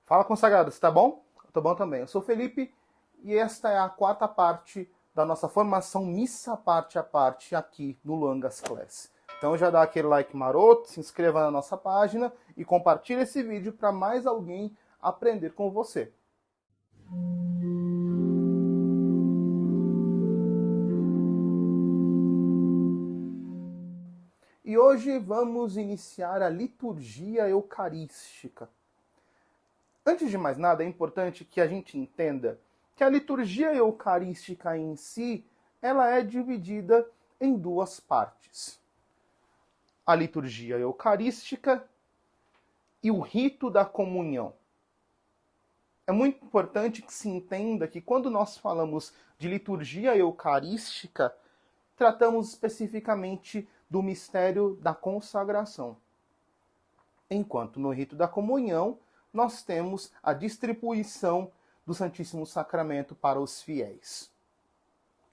Fala, consagrado, você tá bom? Eu tô bom também. Eu sou o Felipe e esta é a quarta parte da nossa formação missa parte a parte aqui no Luangas Class. Então já dá aquele like maroto, se inscreva na nossa página e compartilhe esse vídeo para mais alguém aprender com você. E hoje vamos iniciar a liturgia eucarística. Antes de mais nada, é importante que a gente entenda que a liturgia eucarística em si, ela é dividida em duas partes. A liturgia eucarística e o rito da comunhão. É muito importante que se entenda que quando nós falamos de liturgia eucarística, tratamos especificamente do mistério da consagração. Enquanto no rito da comunhão, nós temos a distribuição do Santíssimo Sacramento para os fiéis.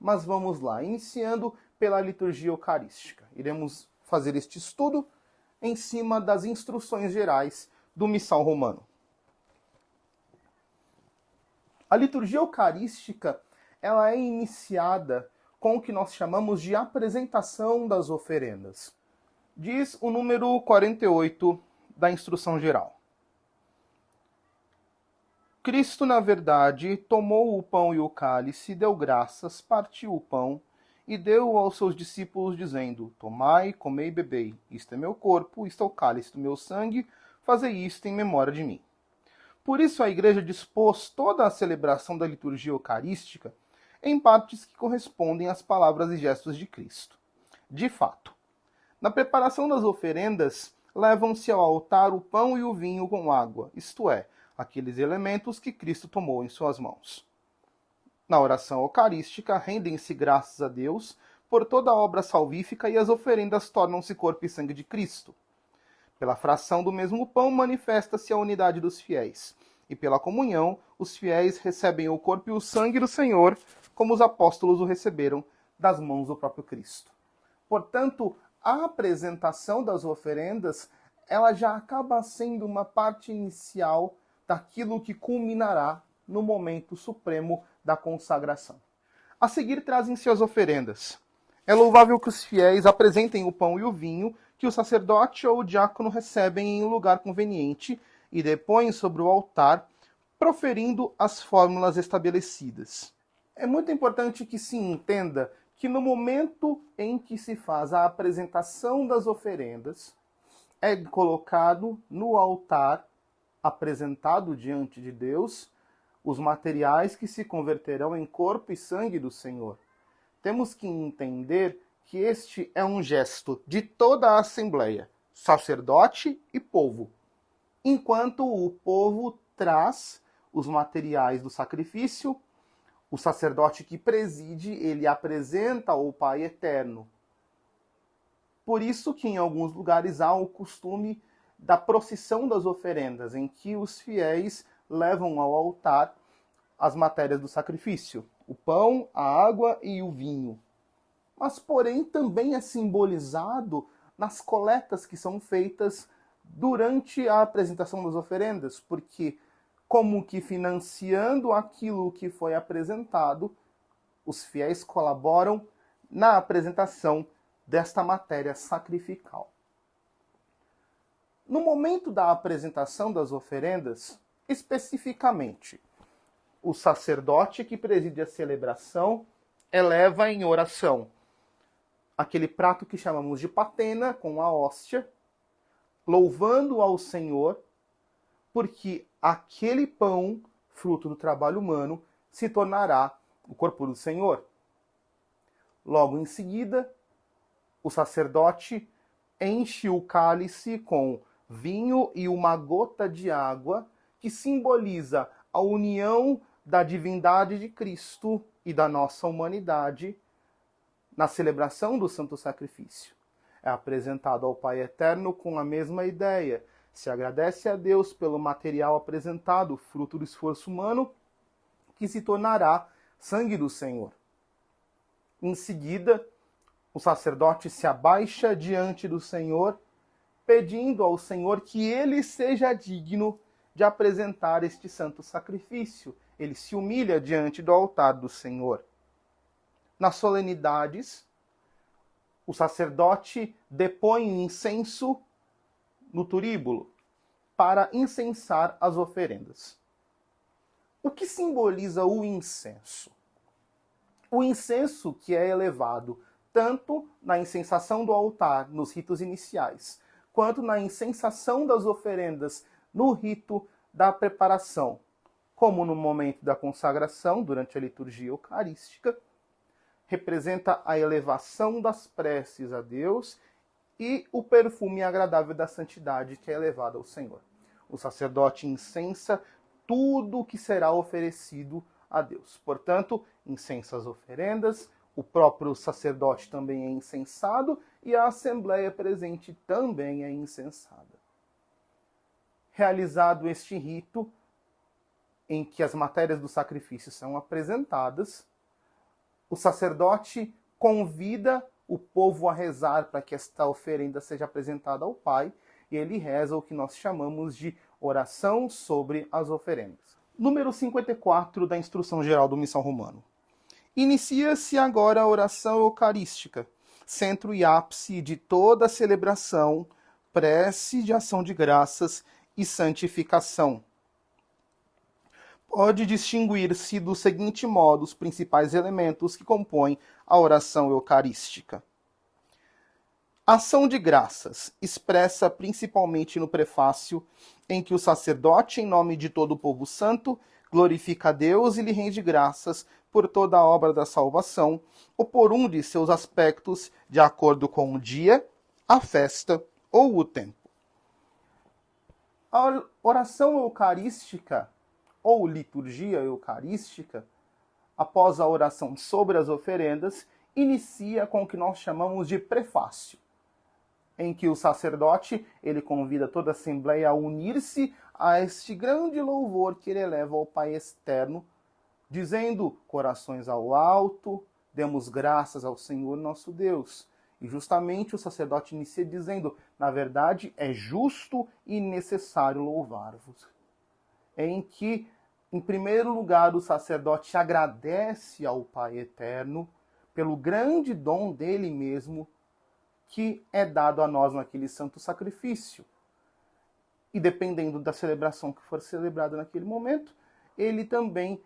Mas vamos lá, iniciando pela liturgia eucarística. Iremos fazer este estudo em cima das instruções gerais do Missal Romano. A liturgia eucarística, ela é iniciada com o que nós chamamos de apresentação das oferendas. Diz o número 48 da instrução geral. Cristo, na verdade, tomou o pão e o cálice, deu graças, partiu o pão e deu aos seus discípulos, dizendo: Tomai, comei e bebei, isto é meu corpo, isto é o cálice do meu sangue, fazei isto em memória de mim. Por isso a Igreja dispôs toda a celebração da liturgia eucarística em partes que correspondem às palavras e gestos de Cristo. De fato, na preparação das oferendas, levam-se ao altar o pão e o vinho com água, isto é, aqueles elementos que Cristo tomou em suas mãos. Na oração eucarística, rendem-se graças a Deus por toda a obra salvífica e as oferendas tornam-se corpo e sangue de Cristo. Pela fração do mesmo pão manifesta-se a unidade dos fiéis, e pela comunhão os fiéis recebem o corpo e o sangue do Senhor, como os apóstolos o receberam das mãos do próprio Cristo. Portanto, a apresentação das oferendas, ela já acaba sendo uma parte inicial daquilo que culminará no momento supremo da consagração. A seguir trazem-se as oferendas. É louvável que os fiéis apresentem o pão e o vinho que o sacerdote ou o diácono recebem em um lugar conveniente e depõem sobre o altar, proferindo as fórmulas estabelecidas. É muito importante que se entenda que no momento em que se faz a apresentação das oferendas, é colocado no altar, apresentado diante de Deus, os materiais que se converterão em corpo e sangue do Senhor. Temos que entender que este é um gesto de toda a Assembleia, sacerdote e povo. Enquanto o povo traz os materiais do sacrifício, o sacerdote que preside, ele apresenta ao Pai Eterno. Por isso que em alguns lugares há o costume da procissão das oferendas, em que os fiéis levam ao altar as matérias do sacrifício, o pão, a água e o vinho. Mas, porém, também é simbolizado nas coletas que são feitas durante a apresentação das oferendas, porque, como que financiando aquilo que foi apresentado, os fiéis colaboram na apresentação desta matéria sacrificial. No momento da apresentação das oferendas, especificamente, o sacerdote que preside a celebração eleva em oração aquele prato que chamamos de patena, com a hóstia, louvando ao Senhor, porque aquele pão, fruto do trabalho humano, se tornará o corpo do Senhor. Logo em seguida, o sacerdote enche o cálice com vinho e uma gota de água, que simboliza a união da divindade de Cristo e da nossa humanidade na celebração do Santo Sacrifício. É apresentado ao Pai Eterno com a mesma ideia. Se agradece a Deus pelo material apresentado, fruto do esforço humano, que se tornará sangue do Senhor. Em seguida, o sacerdote se abaixa diante do Senhor, pedindo ao Senhor que ele seja digno de apresentar este santo sacrifício. Ele se humilha diante do altar do Senhor. Nas solenidades, o sacerdote depõe incenso no turíbulo para incensar as oferendas. O que simboliza o incenso? O incenso que é elevado tanto na incensação do altar, nos ritos iniciais, quanto na incensação das oferendas no rito da preparação, como no momento da consagração, durante a liturgia eucarística, representa a elevação das preces a Deus e o perfume agradável da santidade que é elevado ao Senhor. O sacerdote incensa tudo o que será oferecido a Deus. Portanto, incensa as oferendas, o próprio sacerdote também é incensado e a assembleia presente também é incensada. Realizado este rito, em que as matérias do sacrifício são apresentadas, o sacerdote convida o povo a rezar para que esta oferenda seja apresentada ao Pai, e ele reza o que nós chamamos de oração sobre as oferendas. Número 54 da Instrução Geral do Missal Romano. Inicia-se agora a oração eucarística, centro e ápice de toda a celebração, prece de ação de graças e santificação. Pode distinguir-se do seguinte modo os principais elementos que compõem a oração eucarística. Ação de graças, expressa principalmente no prefácio, em que o sacerdote, em nome de todo o povo santo, glorifica a Deus e lhe rende graças por toda a obra da salvação, ou por um de seus aspectos, de acordo com o dia, a festa ou o tempo. A oração eucarística, ou liturgia eucarística, após a oração sobre as oferendas, inicia com o que nós chamamos de prefácio, em que o sacerdote ele convida toda a assembleia a unir-se a este grande louvor que ele eleva ao Pai Externo, dizendo, corações ao alto, demos graças ao Senhor nosso Deus. E justamente o sacerdote inicia dizendo, na verdade, é justo e necessário louvar-vos. Em que, em primeiro lugar, o sacerdote agradece ao Pai Eterno pelo grande dom dele mesmo que é dado a nós naquele santo sacrifício. E dependendo da celebração que for celebrada naquele momento, ele também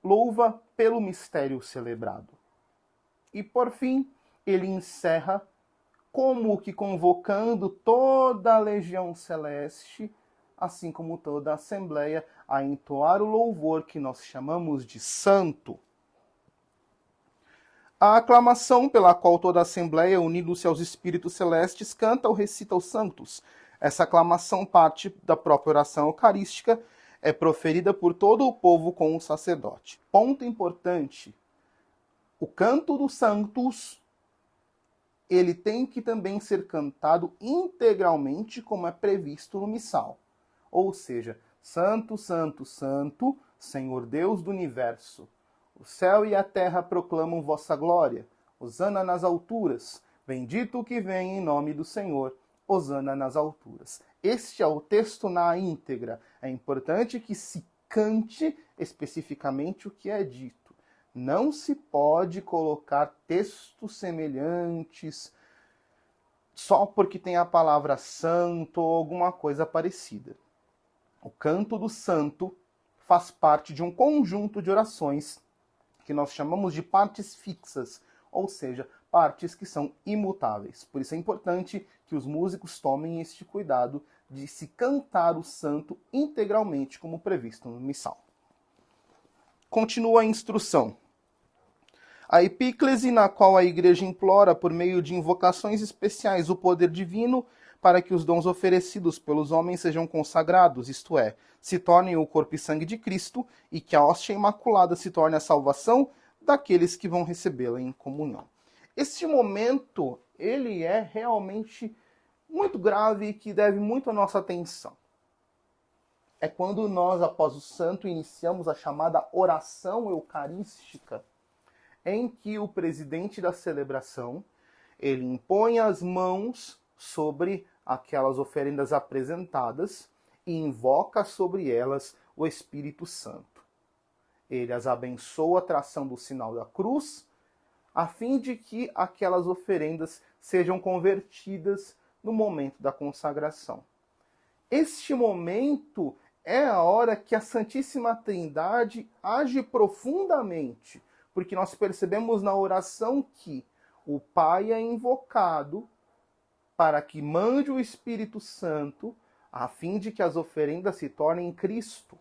louva pelo mistério celebrado. E por fim, ele encerra como que convocando toda a legião celeste, assim como toda a assembleia, a entoar o louvor que nós chamamos de santo. A aclamação pela qual toda a Assembleia, unindo-se aos Espíritos Celestes, canta ou recita os santos. Essa aclamação parte da própria oração eucarística, é proferida por todo o povo com o sacerdote. Ponto importante, o canto dos santos, ele tem que também ser cantado integralmente, como é previsto no missal. Ou seja, Santo, Santo, Santo, Senhor Deus do Universo. O céu e a terra proclamam vossa glória. Hosana nas alturas. Bendito o que vem em nome do Senhor. Hosana nas alturas. Este é o texto na íntegra. É importante que se cante especificamente o que é dito. Não se pode colocar textos semelhantes só porque tem a palavra santo ou alguma coisa parecida. O canto do santo faz parte de um conjunto de orações que nós chamamos de partes fixas, ou seja, partes que são imutáveis. Por isso é importante que os músicos tomem este cuidado de se cantar o santo integralmente, como previsto no missal. Continua a instrução. A epíclese na qual a Igreja implora, por meio de invocações especiais, o poder divino para que os dons oferecidos pelos homens sejam consagrados, isto é, se tornem o corpo e sangue de Cristo, e que a hóstia imaculada se torne a salvação daqueles que vão recebê-la em comunhão. Este momento, ele é realmente muito grave e que deve muito a nossa atenção. É quando nós, após o santo, iniciamos a chamada oração eucarística, em que o presidente da celebração, ele impõe as mãos sobre aquelas oferendas apresentadas e invoca sobre elas o Espírito Santo. Ele as abençoa traçando o sinal da cruz, a fim de que aquelas oferendas sejam convertidas no momento da consagração. Este momento é a hora que a Santíssima Trindade age profundamente, porque nós percebemos na oração que o Pai é invocado para que mande o Espírito Santo, a fim de que as oferendas se tornem Cristo.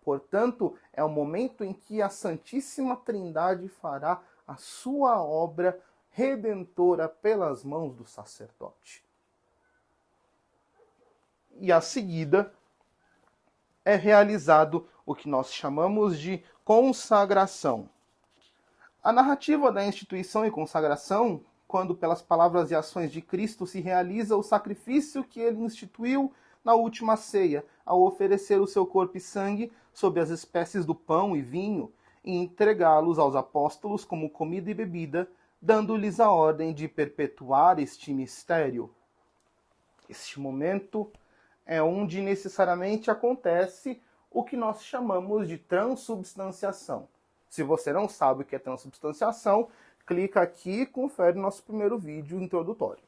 Portanto, é o momento em que a Santíssima Trindade fará a sua obra redentora pelas mãos do sacerdote. E a seguida é realizado o que nós chamamos de consagração. A narrativa da instituição e consagração, quando pelas palavras e ações de Cristo se realiza o sacrifício que ele instituiu na última ceia, ao oferecer o seu corpo e sangue sob as espécies do pão e vinho, e entregá-los aos apóstolos como comida e bebida, dando-lhes a ordem de perpetuar este mistério. Este momento é onde necessariamente acontece o que nós chamamos de transubstanciação. Se você não sabe o que é transubstanciação, clica aqui e confere nosso primeiro vídeo introdutório.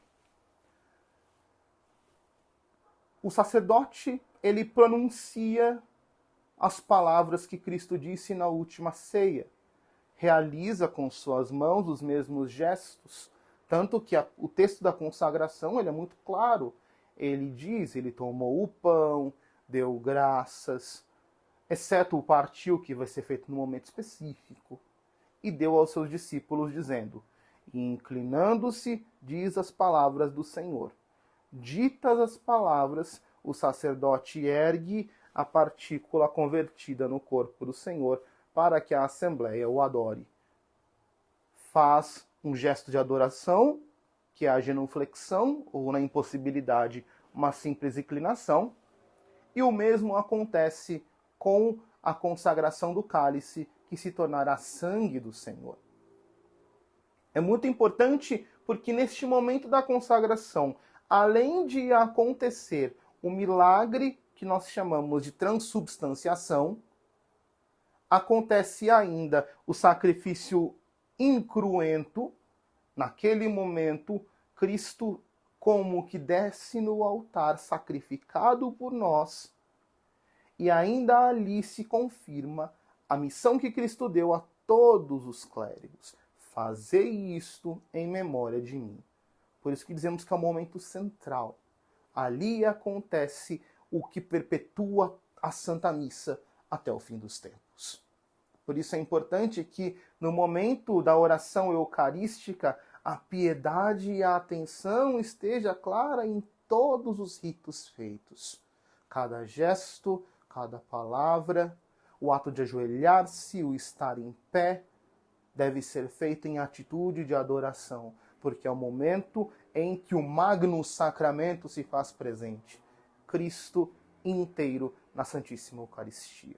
O sacerdote, ele pronuncia as palavras que Cristo disse na última ceia. Realiza com suas mãos os mesmos gestos, tanto que o texto da consagração ele é muito claro. Ele diz, ele tomou o pão, deu graças, exceto o partiu, que vai ser feito num momento específico, e deu aos seus discípulos, dizendo, e inclinando-se, diz as palavras do Senhor. Ditas as palavras, o sacerdote ergue a partícula convertida no corpo do Senhor, para que a Assembleia o adore. Faz um gesto de adoração, que é a genuflexão, ou na impossibilidade, uma simples inclinação, e o mesmo acontece com a consagração do cálice, que se tornará sangue do Senhor. É muito importante porque neste momento da consagração, além de acontecer o milagre que nós chamamos de transubstanciação, acontece ainda o sacrifício incruento. Naquele momento, Cristo como que desce no altar sacrificado por nós, e ainda ali se confirma a missão que Cristo deu a todos os clérigos. Fazei isto em memória de mim. Por isso que dizemos que é o momento central. Ali acontece o que perpetua a Santa Missa até o fim dos tempos. Por isso é importante que no momento da oração eucarística a piedade e a atenção esteja clara em todos os ritos feitos. Cada gesto, cada palavra, o ato de ajoelhar-se, o estar em pé, deve ser feito em atitude de adoração, porque é o momento em que o Magno Sacramento se faz presente. Cristo inteiro na Santíssima Eucaristia.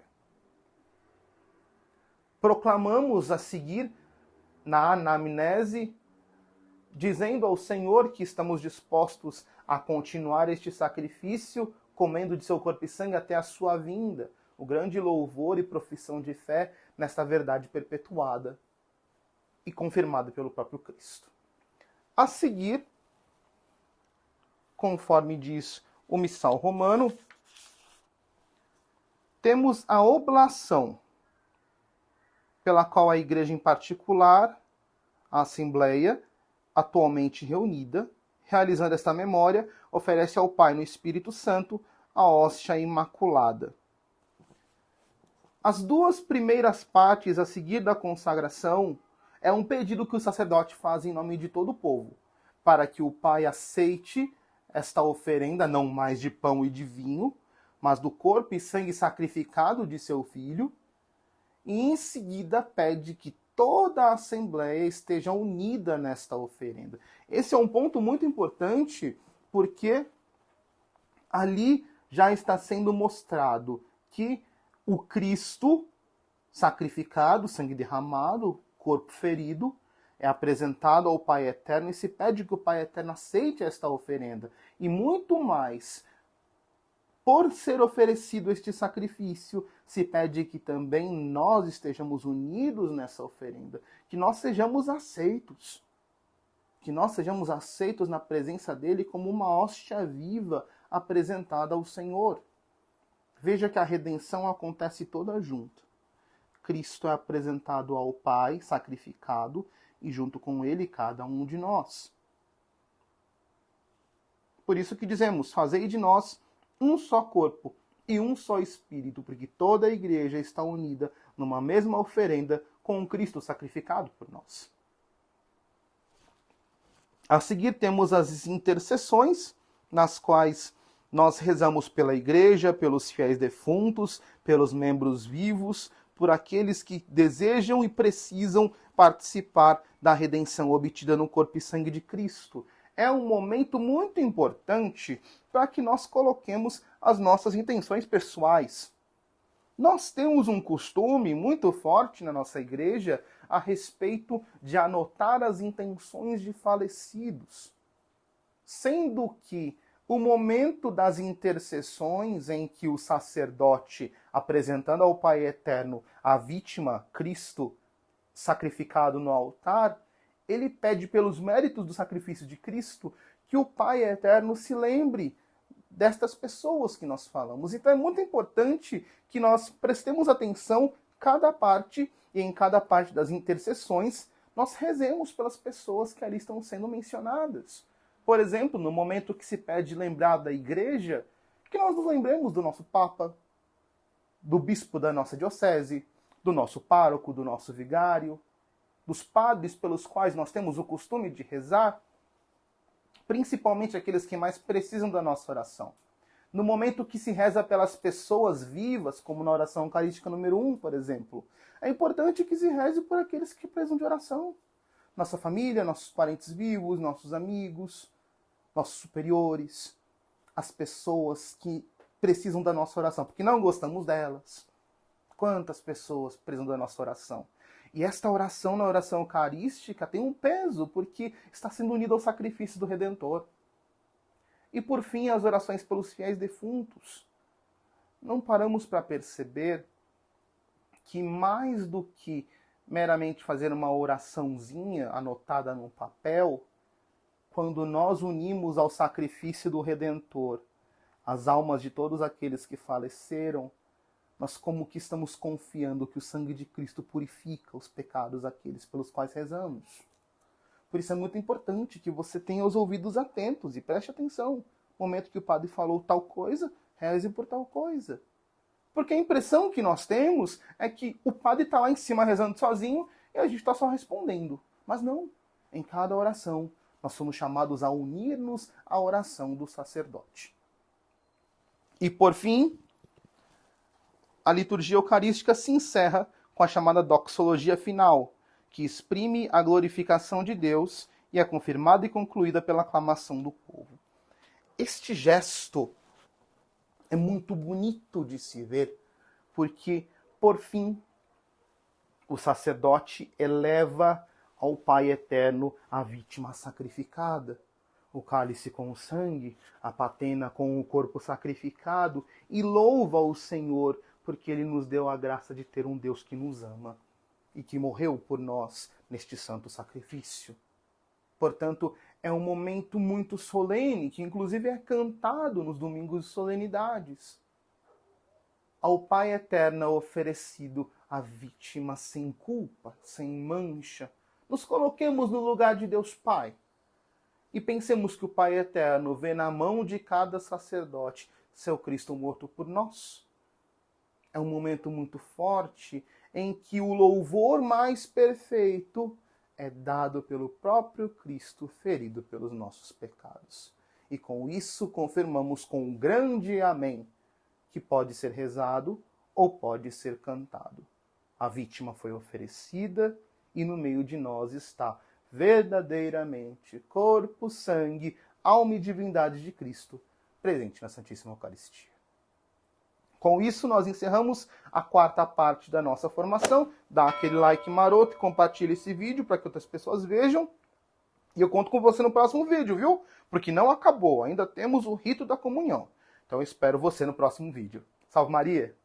Proclamamos a seguir, na anamnese, dizendo ao Senhor que estamos dispostos a continuar este sacrifício, comendo de seu corpo e sangue até a sua vinda, o grande louvor e profissão de fé nesta verdade perpetuada e confirmada pelo próprio Cristo. A seguir, conforme diz o missal romano, temos a oblação, pela qual a Igreja em particular, a Assembleia, atualmente reunida, realizando esta memória, oferece ao Pai no Espírito Santo a hóstia imaculada. As duas primeiras partes a seguir da consagração é um pedido que o sacerdote faz em nome de todo o povo, para que o Pai aceite esta oferenda, não mais de pão e de vinho, mas do corpo e sangue sacrificado de seu Filho, e em seguida pede que toda a Assembleia esteja unida nesta oferenda. Esse é um ponto muito importante, porque ali já está sendo mostrado que o Cristo sacrificado, sangue derramado, corpo ferido, é apresentado ao Pai Eterno e se pede que o Pai Eterno aceite esta oferenda. E muito mais, por ser oferecido este sacrifício, se pede que também nós estejamos unidos nessa oferenda, que nós sejamos aceitos. Que nós sejamos aceitos na presença dele como uma hóstia viva apresentada ao Senhor. Veja que a redenção acontece toda junto. Cristo é apresentado ao Pai, sacrificado, e junto com ele cada um de nós. Por isso que dizemos, fazei de nós um só corpo e um só espírito, porque toda a igreja está unida numa mesma oferenda com o Cristo sacrificado por nós. A seguir temos as intercessões, nas quais nós rezamos pela igreja, pelos fiéis defuntos, pelos membros vivos, por aqueles que desejam e precisam participar da redenção obtida no corpo e sangue de Cristo. É um momento muito importante para que nós coloquemos as nossas intenções pessoais. Nós temos um costume muito forte na nossa igreja a respeito de anotar as intenções de falecidos, sendo que o momento das intercessões em que o sacerdote, apresentando ao Pai Eterno a vítima, Cristo, sacrificado no altar, ele pede pelos méritos do sacrifício de Cristo que o Pai Eterno se lembre destas pessoas que nós falamos. Então é muito importante que nós prestemos atenção cada parte, e em cada parte das intercessões nós rezemos pelas pessoas que ali estão sendo mencionadas. Por exemplo, no momento que se pede lembrar da igreja, que nós nos lembremos do nosso Papa, do bispo da nossa diocese, do nosso pároco, do nosso vigário, dos padres pelos quais nós temos o costume de rezar, principalmente aqueles que mais precisam da nossa oração. No momento que se reza pelas pessoas vivas, como na oração eucarística número 1, por exemplo, é importante que se reze por aqueles que precisam de oração. Nossa família, nossos parentes vivos, nossos amigos, nossos superiores, as pessoas que precisam da nossa oração, porque não gostamos delas. Quantas pessoas precisam da nossa oração? E esta oração, na oração eucarística, tem um peso, porque está sendo unida ao sacrifício do Redentor. E por fim, as orações pelos fiéis defuntos. Não paramos para perceber que mais do que meramente fazer uma oraçãozinha anotada num papel, quando nós unimos ao sacrifício do Redentor as almas de todos aqueles que faleceram, nós como que estamos confiando que o sangue de Cristo purifica os pecados daqueles pelos quais rezamos. Por isso é muito importante que você tenha os ouvidos atentos e preste atenção. No momento que o padre falou tal coisa, reze por tal coisa. Porque a impressão que nós temos é que o padre está lá em cima rezando sozinho e a gente está só respondendo. Mas não. Em cada oração, nós somos chamados a unir-nos à oração do sacerdote. E por fim, a liturgia eucarística se encerra com a chamada doxologia final, que exprime a glorificação de Deus e é confirmada e concluída pela aclamação do povo. Este gesto é muito bonito de se ver, porque, por fim, o sacerdote eleva ao Pai Eterno a vítima sacrificada, o cálice com o sangue, a patena com o corpo sacrificado, e louva o Senhor, porque Ele nos deu a graça de ter um Deus que nos ama e que morreu por nós neste santo sacrifício. Portanto, é um momento muito solene, que inclusive é cantado nos domingos de solenidades. Ao Pai Eterno é oferecido a vítima sem culpa, sem mancha. Nos coloquemos no lugar de Deus Pai e pensemos que o Pai Eterno vê na mão de cada sacerdote seu Cristo morto por nós. É um momento muito forte em que o louvor mais perfeito é dado pelo próprio Cristo ferido pelos nossos pecados. E com isso confirmamos com um grande amém, que pode ser rezado ou pode ser cantado. A vítima foi oferecida e no meio de nós está verdadeiramente corpo, sangue, alma e divindade de Cristo presente na Santíssima Eucaristia. Com isso, nós encerramos a quarta parte da nossa formação. Dá aquele like maroto, compartilha esse vídeo para que outras pessoas vejam. E eu conto com você no próximo vídeo, viu? Porque não acabou, ainda temos o rito da comunhão. Então eu espero você no próximo vídeo. Salve Maria!